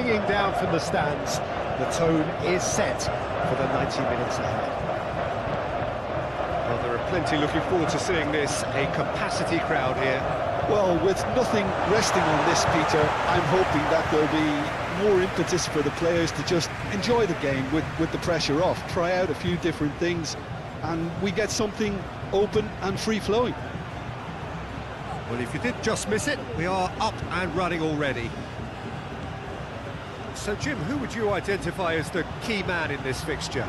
ringing down from the stands. The tone is set for the 90 minutes ahead. Well, there are plenty looking forward to seeing this. A capacity crowd here. Well, with nothing resting on this, Peter, I'm hoping that there'll be more impetus for the players to just enjoy the game with the pressure off, try out a few different things, and we get something open and free-flowing. Well, if you did just miss it, we are up and running already. So, Jim, who would you identify as the key man in this fixture?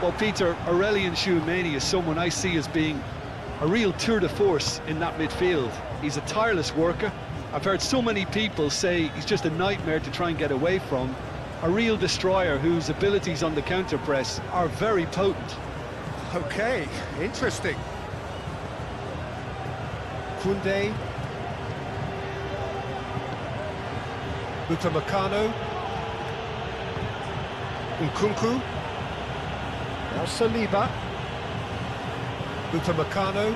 Well, Peter, Aurélien Tchouameni is someone I see as being a real tour de force in that midfield. He's a tireless worker. I've heard so many people say he's just a nightmare to try and get away from. A real destroyer whose abilities on the counter-press are very potent. Okay, interesting. Koundé. Upamecano. Nkunku. Now Saliba. Upamecano.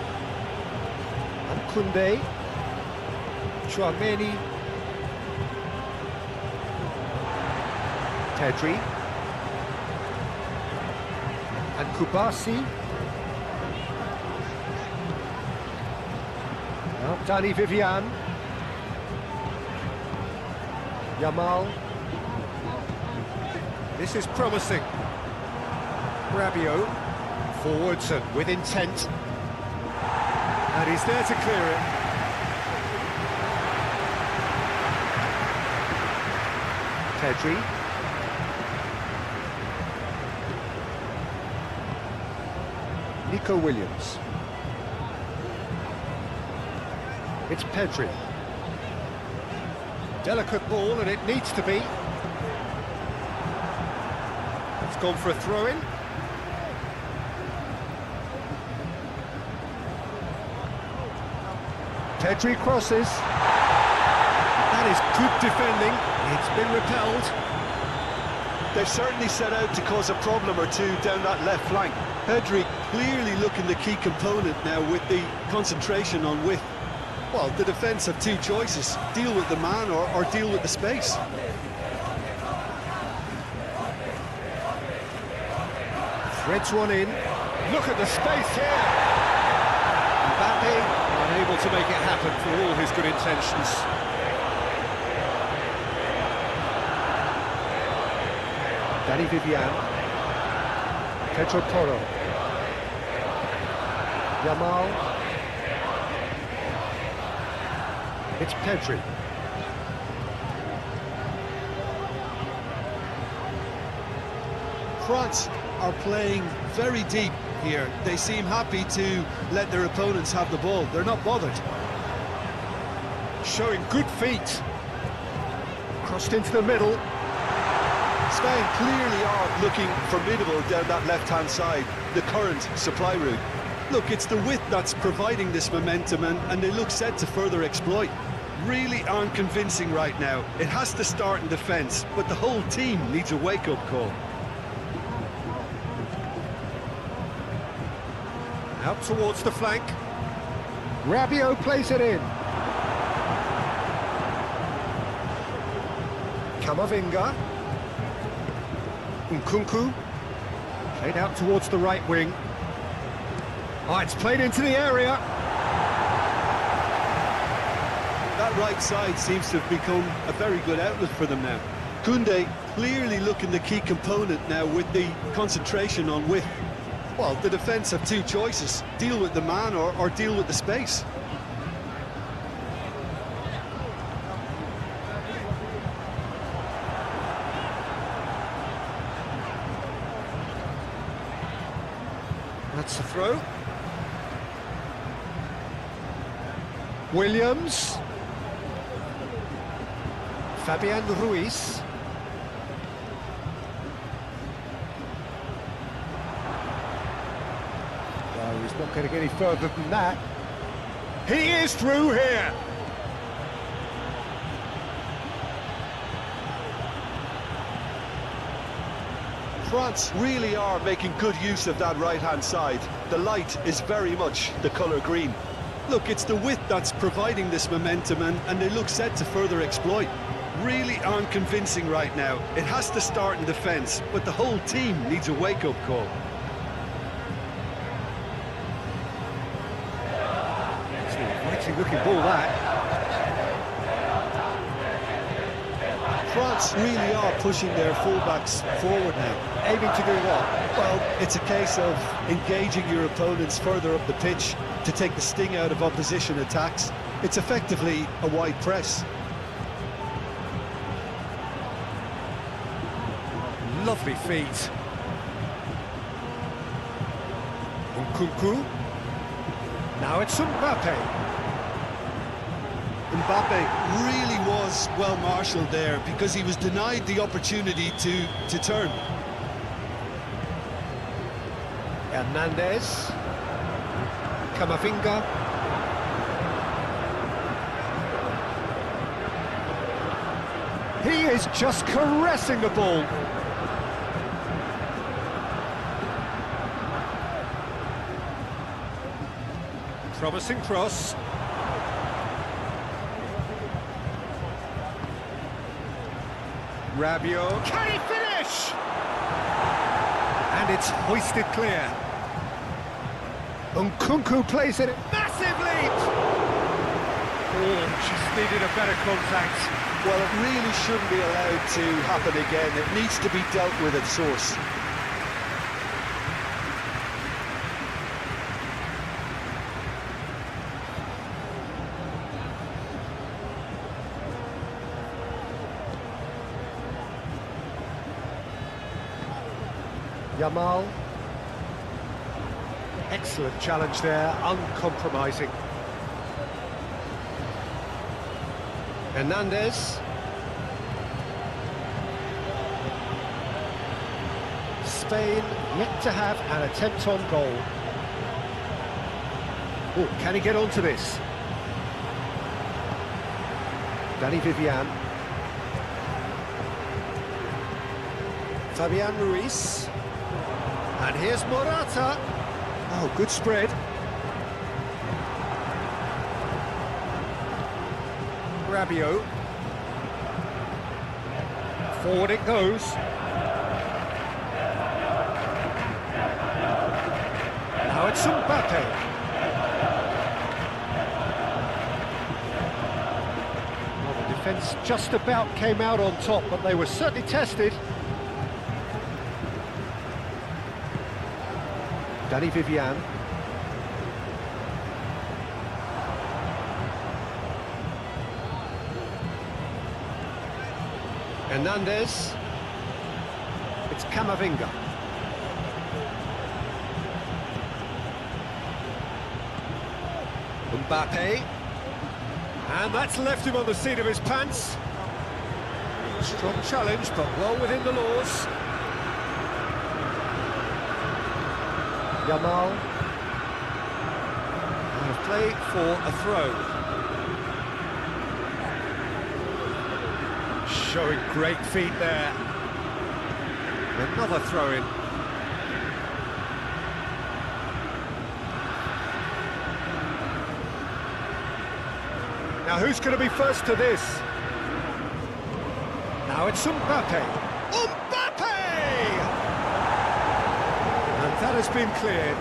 And Koundé. Tchouameni. Pedri. And Kubasi. Now Dani Vivian. Yamal. This is promising. Rabiot. Forwards and with intent. And he's there to clear it. Pedri. Nico Williams. It's Pedri. Delicate ball, and it needs to be. It's gone for a throw-in. Pedri crosses. That is good defending. It's been repelled. They've certainly set out to cause a problem or two down that left flank. Pedri clearly looking the key component now with the concentration on width. Well, the defence have two choices: deal with the man or deal with the space. Threads one in. Look at the space here. Mbappe unable to make it happen for all his good intentions. Dani Vivian. Pedro Porro. Yamal. It's Pedri. France are playing very deep here. They seem happy to let their opponents have the ball. They're not bothered. Showing good feet. Crossed into the middle. Spain clearly are looking formidable down that left-hand side, the current supply route. Look, it's the width that's providing this momentum, and they look set to further exploit. Really aren't convincing right now. It has to start in defence, but the whole team needs a wake-up call. Out towards the flank. Rabiot plays it in. Camavinga. Nkunku. Played out towards the right wing. Oh, it's played into the area. That right side seems to have become a very good outlet for them now. Koundé clearly looking the key component now with the concentration on width. Well, the defence have two choices: deal with the man or deal with the space. That's the throw. Williams. Fabian Ruiz. No, he's not going to get any further than that. He is through here. France really are making good use of that right-hand side. The light is very much the colour green. Look, it's the width that's providing this momentum, and they look set to further exploit. really aren't convincing right now. It has to start in defence, but the whole team needs a wake-up call. It's an inviting-looking ball, that. France really are pushing their fullbacks forward now. Aiming to do what? Well, it's a case of engaging your opponents further up the pitch to take the sting out of opposition attacks. It's effectively a wide press. Lovely feet. Nkunku. Now it's Mbappe. Mbappe really was well marshalled there because he was denied the opportunity to turn. Hernandez. Camavinga. He is just caressing the ball. Promising cross. Rabiot. Can he finish? And it's hoisted clear. Nkunku plays it. Massive lead! Oh, just needed a better contact. Well, it really shouldn't be allowed to happen again. It needs to be dealt with at source. Yamal. Excellent challenge there, uncompromising. Hernandez. Spain yet to have an attempt on goal. Oh, can he get onto this? Danny Vivian. Fabian Ruiz. And here's Morata. Oh, good spread. Rabiot. Forward it goes. Now it's Mbappe. Well, the defence just about came out on top, but they were certainly tested. Danny Vivian. Hernandez. It's Camavinga. Mbappe. And that's left him on the seat of his pants. Strong challenge, but well within the laws. Yamal. And a play for a throw. Showing great feet there. Another throw-in. Now who's going to be first to this? Now it's Mbappe. Mbappe! And that has been cleared.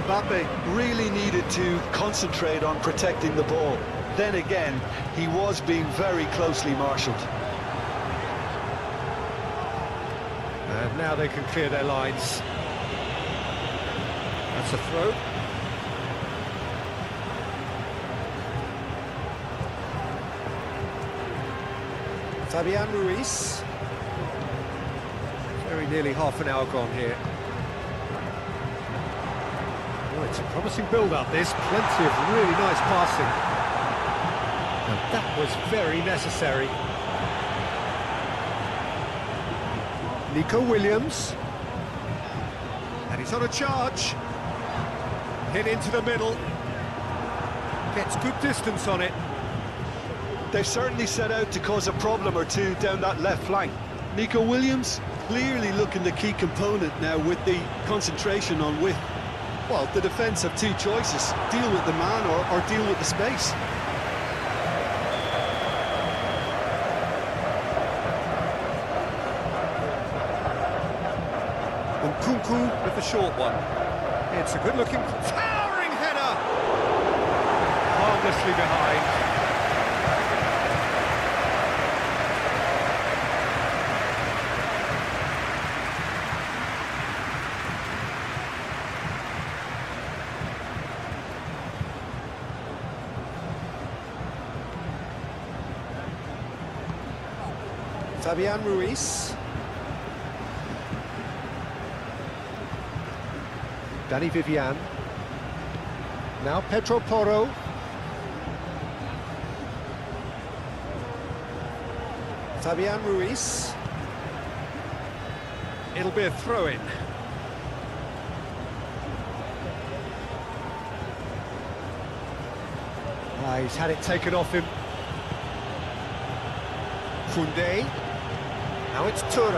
Mbappe really needed to concentrate on protecting the ball. Then again, he was being very closely marshalled. And now they can clear their lines. That's a throw. Fabian Ruiz. Very nearly half an hour gone here. Oh, it's a promising build-up, this. Plenty of really nice passing. And that was very necessary. Nico Williams. And he's on a charge. Hit into the middle. Gets good distance on it. They've certainly set out to cause a problem or two down that left flank. Nico Williams clearly looking the key component now with the concentration on width. Well, the defence have two choices. Deal with the man or deal with the space. Nkunku with the short one. It's a good-looking, towering header! Harmlessly behind. Fabian Ruiz. Danny Vivian. Now Pedro Porro. Fabian Ruiz. It'll be a throw-in. He's had it taken off him. Koundé. Now it's Tura.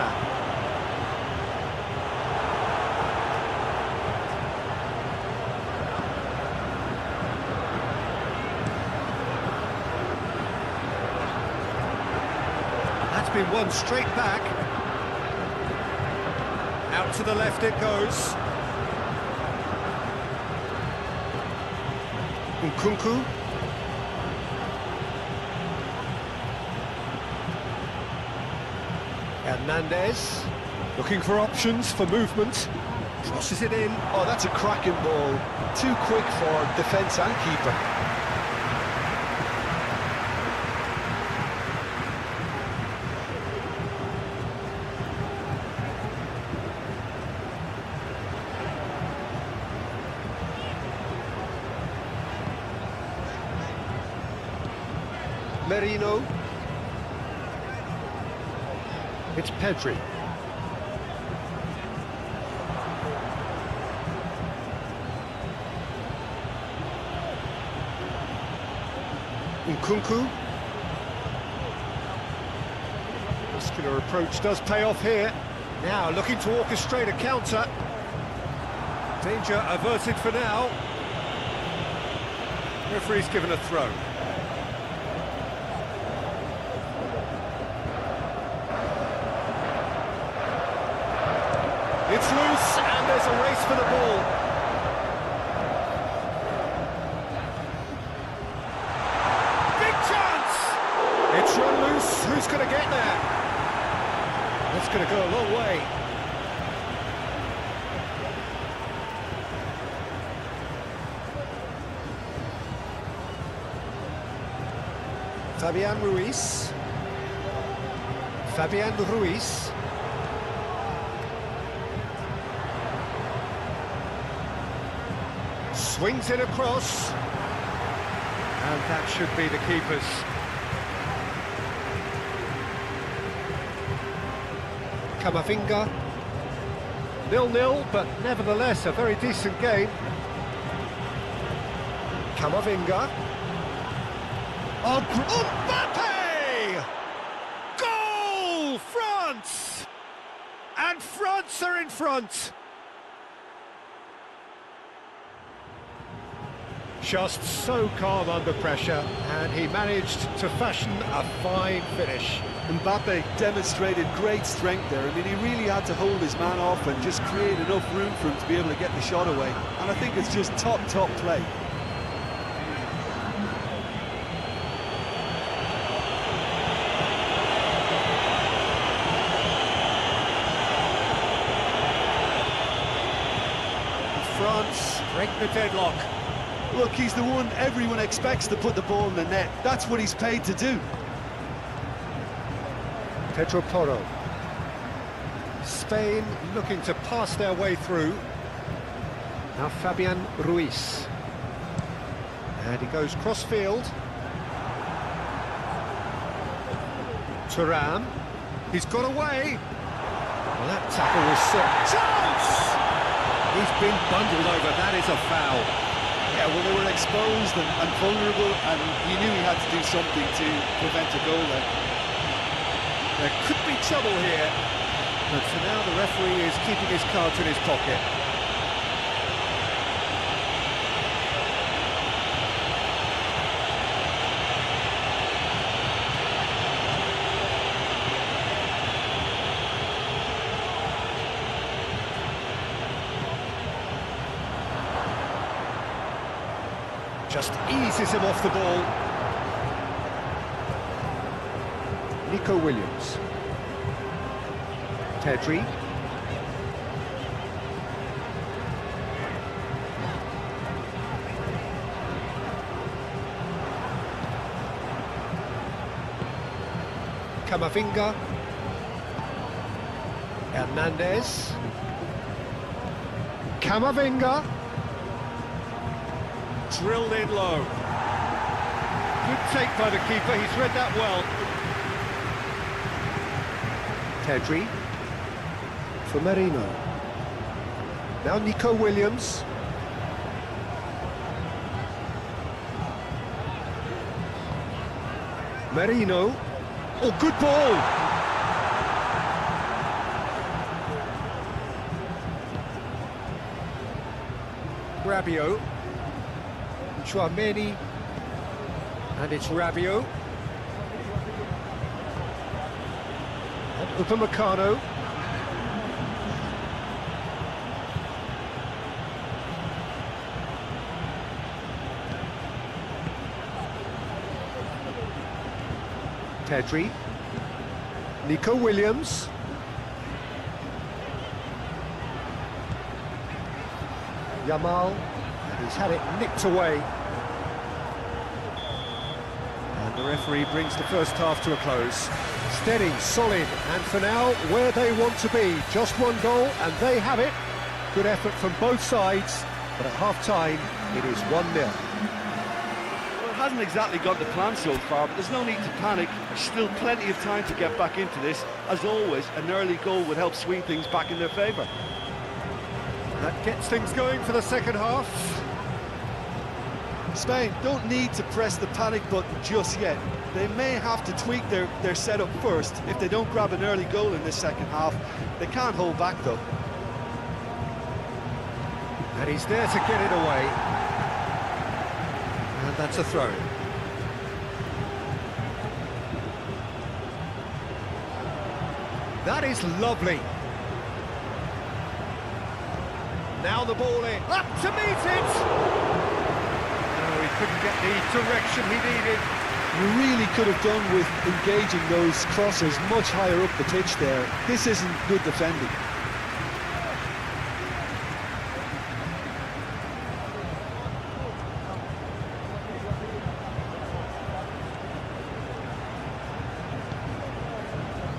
That's been won straight back. Out to the left it goes. Nkunku. Hernandez, looking for options for movement, crosses it in. Oh, that's a cracking ball. Too quick for defence and keeper. Merino. It's Pedri. Nkunku. Muscular approach does pay off here. Now looking to orchestrate a counter. Danger averted for now. Referee's given a throw. It's loose, and there's a race for the ball. Big chance! It's run loose. Who's going to get there? That's going to go a long way. Fabian Ruiz. Fabian Ruiz. Swings it across, and that should be the keeper's. Camavinga, 0-0, but nevertheless a very decent game. Camavinga. Oh, Mbappe! Goal! France! And France are in front! Just so calm under pressure, and he managed to fashion a fine finish. Mbappe demonstrated great strength there. I mean, he really had to hold his man off and just create enough room for him to be able to get the shot away. And I think it's just top play. France break the deadlock. Look, he's the one everyone expects to put the ball in the net. That's what he's paid to do. Pedro Porro. Spain looking to pass their way through. Now Fabian Ruiz. And he goes cross-field. Thuram. He's got away. Well, that tackle was set. Chance! He's been bundled over. That is a foul. Yeah, well, they were exposed and vulnerable, and he knew he had to do something to prevent a goal there. There could be trouble here, but for now the referee is keeping his cards in his pocket. Just eases him off the ball. Nico Williams. Tedri. Camavinga. Hernandez. Camavinga. Drilled in low. Good take by the keeper, he's read that well. Tedri. For Marino. Now Nico Williams. Marino. Oh, good ball! Rabiot. Chouameni. And it's Rabiot. And Upamecano. Tedri. Nico Williams. Yamal. And he's had it nicked away. And the referee brings the first half to a close. Steady, solid, and for now, where they want to be. Just one goal, and they have it. Good effort from both sides, but at half-time, it is 1-0. Well, it hasn't exactly gone to plan so far, but there's no need to panic. There's still plenty of time to get back into this. As always, an early goal would help swing things back in their favour. That gets things going for the second half. Spain don't need to press the panic button just yet. They may have to tweak their setup first. If they don't grab an early goal in this second half, they can't hold back though. And he's there to get it away. And that's a throw. That is lovely. Now the ball in. Up to meet it! No, he couldn't get the direction he needed. You really could have done with engaging those crosses much higher up the pitch there. This isn't good defending.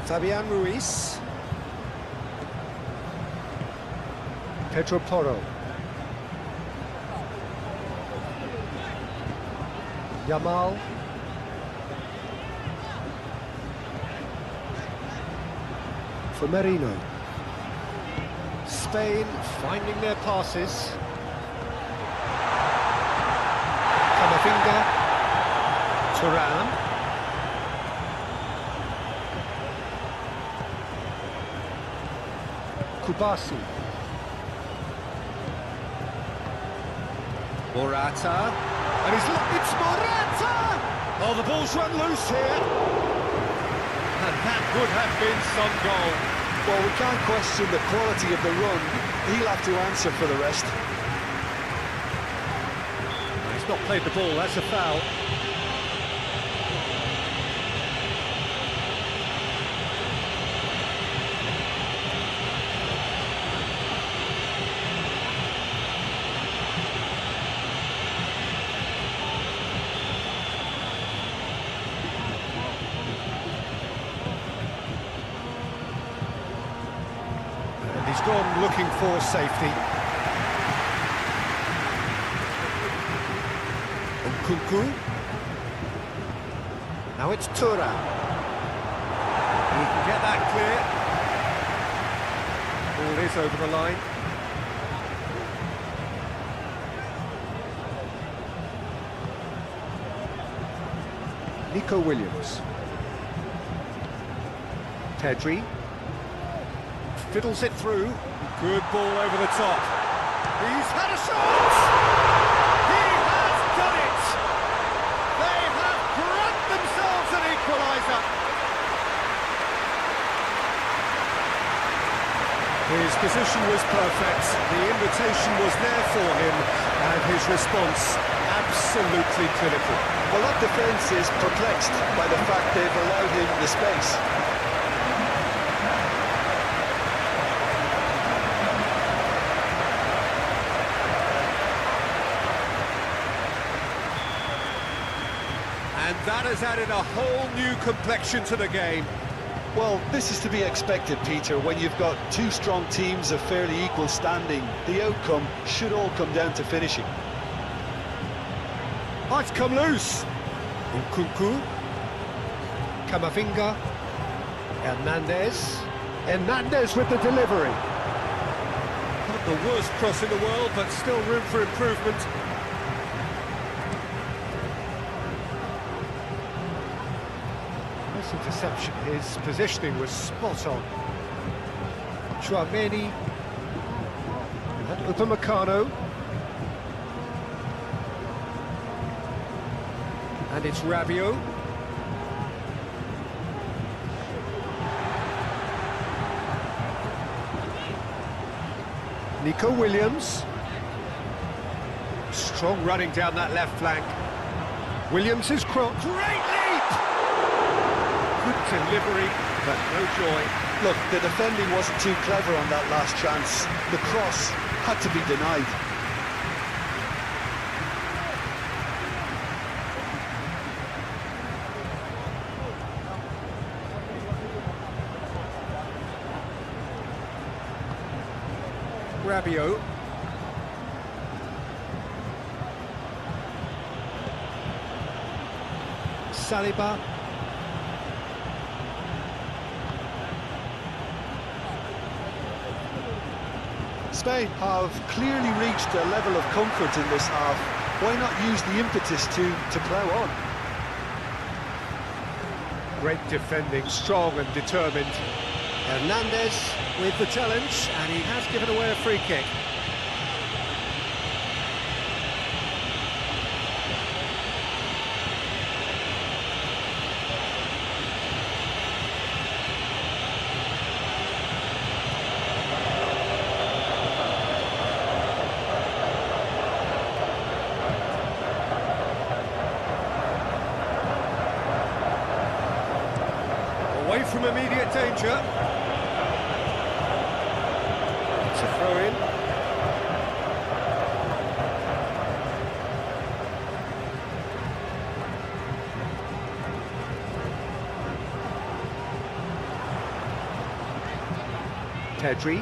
Fabian Ruiz. Pedro Porro. Yamal. For Marino. Spain finding their passes. Camavinga. Thuram. Kubasi. Morata. And it's Morata! Oh, the ball's run loose here. And that would have been some goal. Well, we can't question the quality of the run. He'll have to answer for the rest. He's not played the ball, that's a foul. He's gone looking for safety. Nkunku. Now it's Thuram. He can get that clear. Ball is over the line. Nico Williams. Tedri. Fiddles it through. Good ball over the top. He's had a shot! He has done it! They have grabbed themselves an equaliser. His position was perfect. The invitation was there for him, and his response absolutely clinical. Well, that defence is perplexed by the fact they've allowed him the space. And that has added a whole new complexion to the game. Well, this is to be expected, Peter. When you've got two strong teams of fairly equal standing, the outcome should all come down to finishing. Oh, it's come loose. Nkunku. Camavinga. Hernandez. Hernandez with the delivery. Not the worst cross in the world, but still room for improvement. Nice interception. His positioning was spot on. Chouameni. And Upamecano. And it's Rabiot. Nico Williams. Strong running down that left flank. Williams is crossed. Great leap! Good delivery, but no joy. Look, the defending wasn't too clever on that last chance. The cross had to be denied. Rabiot. Saliba. Spain have clearly reached a level of comfort in this half. Why not use the impetus to plough on? Great defending, strong and determined. Hernandez with the challenge, and he has given away a free kick. Away from immediate danger. It's a throw-in. Pedri.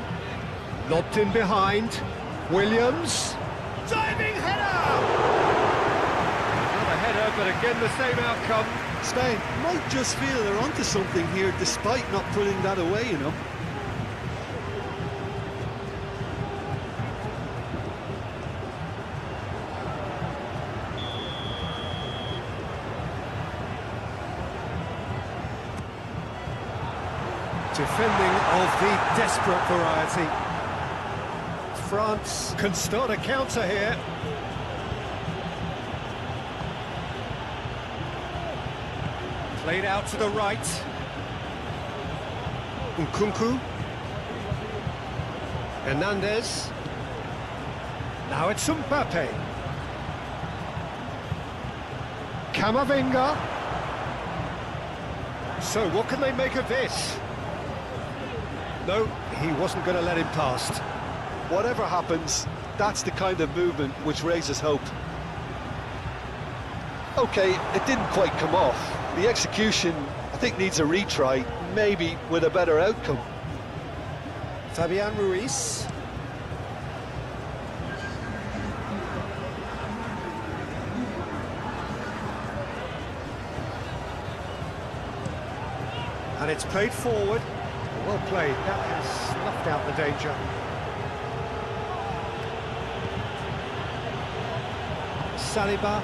Lobbed in behind. Williams. Diving header! Another header, but again the same outcome. Spain might just feel they're onto something here despite not putting that away, you know. Defending of the desperate variety. France can start a counter here. Played out to the right. Nkunku. Hernandez. Now it's Mbappe. Camavinga. So what can they make of this? No, he wasn't going to let him past. Whatever happens, that's the kind of movement which raises hope. Okay, it didn't quite come off. The execution, I think, needs a retry, maybe with a better outcome. Fabian Ruiz. And it's played forward. Well played, that has snuffed out the danger. Saliba.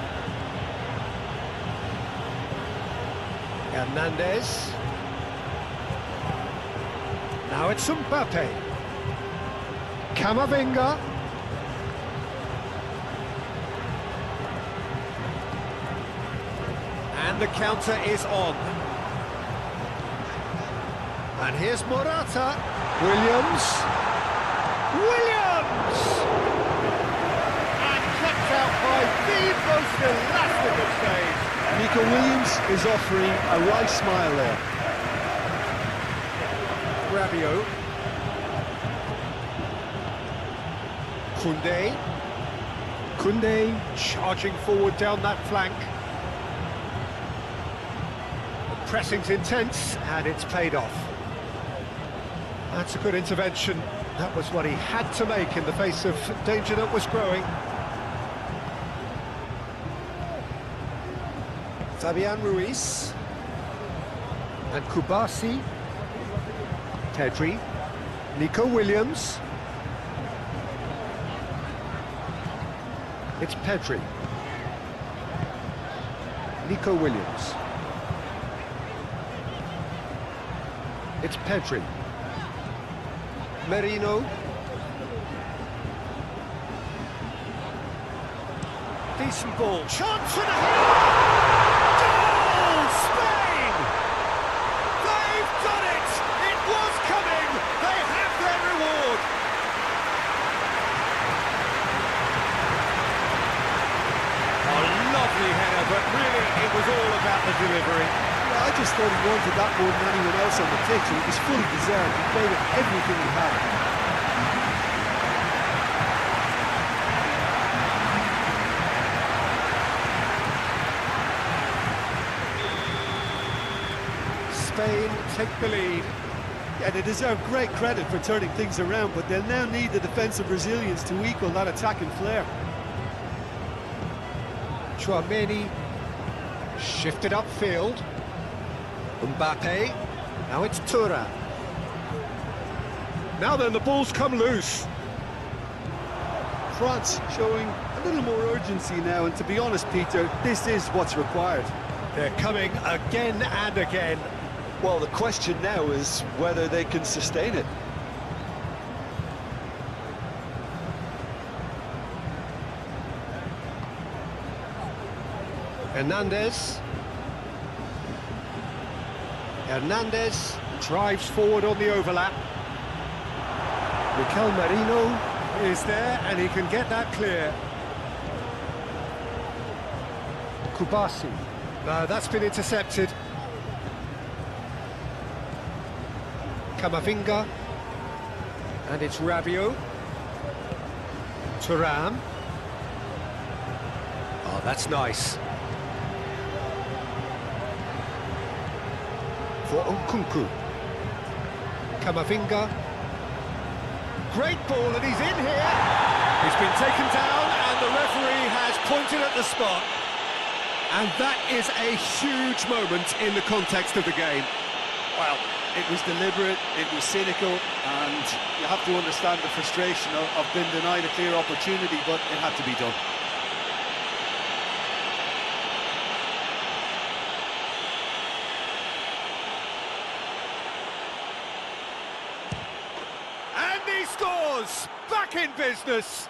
Hernandez. Now it's Mbappe. Camavinga. And the counter is on. And here's Morata. Williams. Williams! And kept out by the Steve, most elastic of save. Nico Williams is offering a wry smile there. Rabiot. Koundé. Koundé charging forward down that flank. The pressing's intense and it's paid off. That's a good intervention. That was what he had to make in the face of danger that was growing. Fabian Ruiz. And Kubasi. Pedri. Nico Williams. It's Pedri. Nico Williams. It's Pedri. Merino. Decent ball. Chance for the goal! Spain! They've done it! It was coming! They have their reward! A lovely header, but really it was all about the delivery. I just thought he wanted that more than anyone else on the pitch, and it was fully deserved. He played with everything he had. Spain take the lead. Yeah, they deserve great credit for turning things around, but they'll now need the defensive resilience to equal that attacking flair. Chouameni shifted upfield. Mbappe. Now it's Thuram. Now then, the ball's come loose. France showing a little more urgency now, and to be honest, Peter, this is what's required. They're coming again and again. Well, the question now is whether they can sustain it. Hernandez. Hernandez drives forward on the overlap. Mikel Merino is there and he can get that clear. Kubasi. No, that's been intercepted. Camavinga. And it's Rabiot. Thuram. Oh, that's nice. For Nkunku. Camavinga. Great ball and he's in here. He's been taken down and the referee has pointed at the spot. And that is a huge moment in the context of the game. Well, it was deliberate, it was cynical, and you have to understand the frustration of being denied a clear opportunity, but it had to be done. And he scores! Back in business!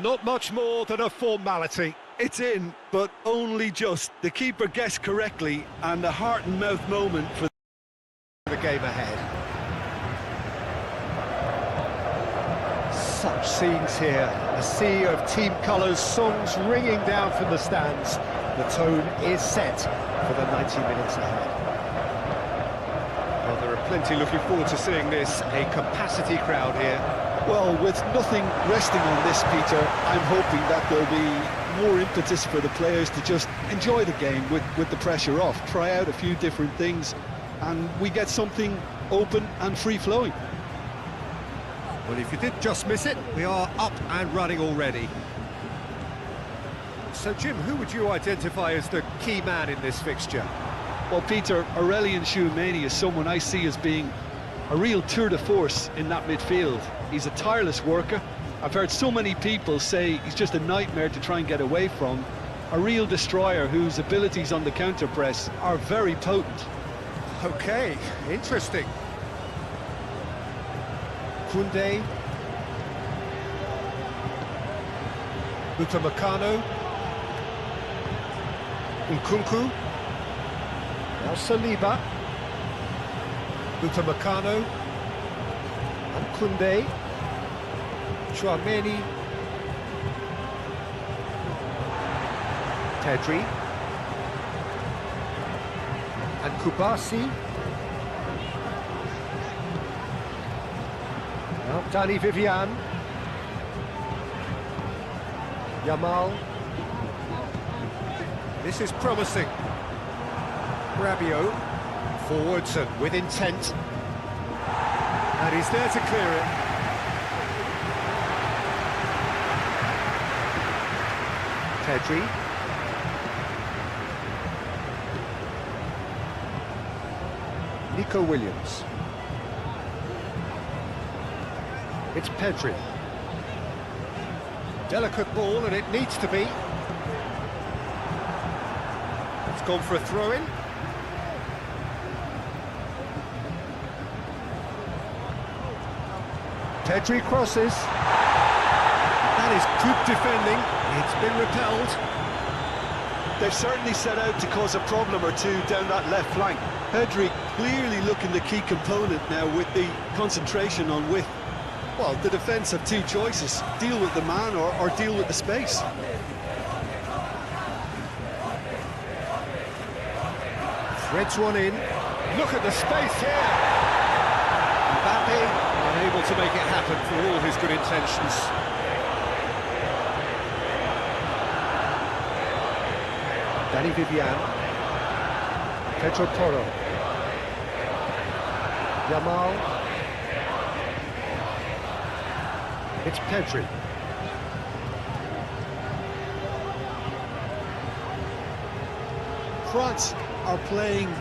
Not much more than a formality. It's in, but only just. The keeper guessed correctly, and a heart-and-mouth moment for the game ahead. Such scenes here. A sea of team colours, songs ringing down from the stands. The tone is set for the 90 minutes ahead. Well, there are plenty looking forward to seeing this. A capacity crowd here. Well, with nothing resting on this, Peter, I'm hoping that there'll be more impetus for the players to just enjoy the game with the pressure off, try out a few different things, and we get something open and free-flowing. Well, if you did just miss it, we are up and running already. So, Jim, who would you identify as the key man in this fixture? Well, Peter, Aurelien Tchouameni is someone I see as being a real tour de force in that midfield. He's a tireless worker. I've heard so many people say he's just a nightmare to try and get away from. A real destroyer whose abilities on the counter-press are very potent. Okay, interesting. Koundé. Upamecano. Nkunku. Now Saliba. Upamecano. And Koundé. Chouameni. Pedri. And Kubasi. Now Dani Vivian. Yamal. This is promising. Rabiot. Forwards and with intent. And he's there to clear it. Pedri. Nico Williams. It's Pedri. Delicate ball, and it needs to be. It's gone for a throw-in. Pedri crosses. That is good defending. It's been repelled. They've certainly set out to cause a problem or two down that left flank. Pedri clearly looking the key component now with the concentration on width. Well, the defence have two choices: deal with the man or deal with the space. Threads one in. Look at the space here. Mbappe unable to make it happen for all his good intentions. Dani Vivian. Pedro Porro. Yamal. It's Pedri. France are playing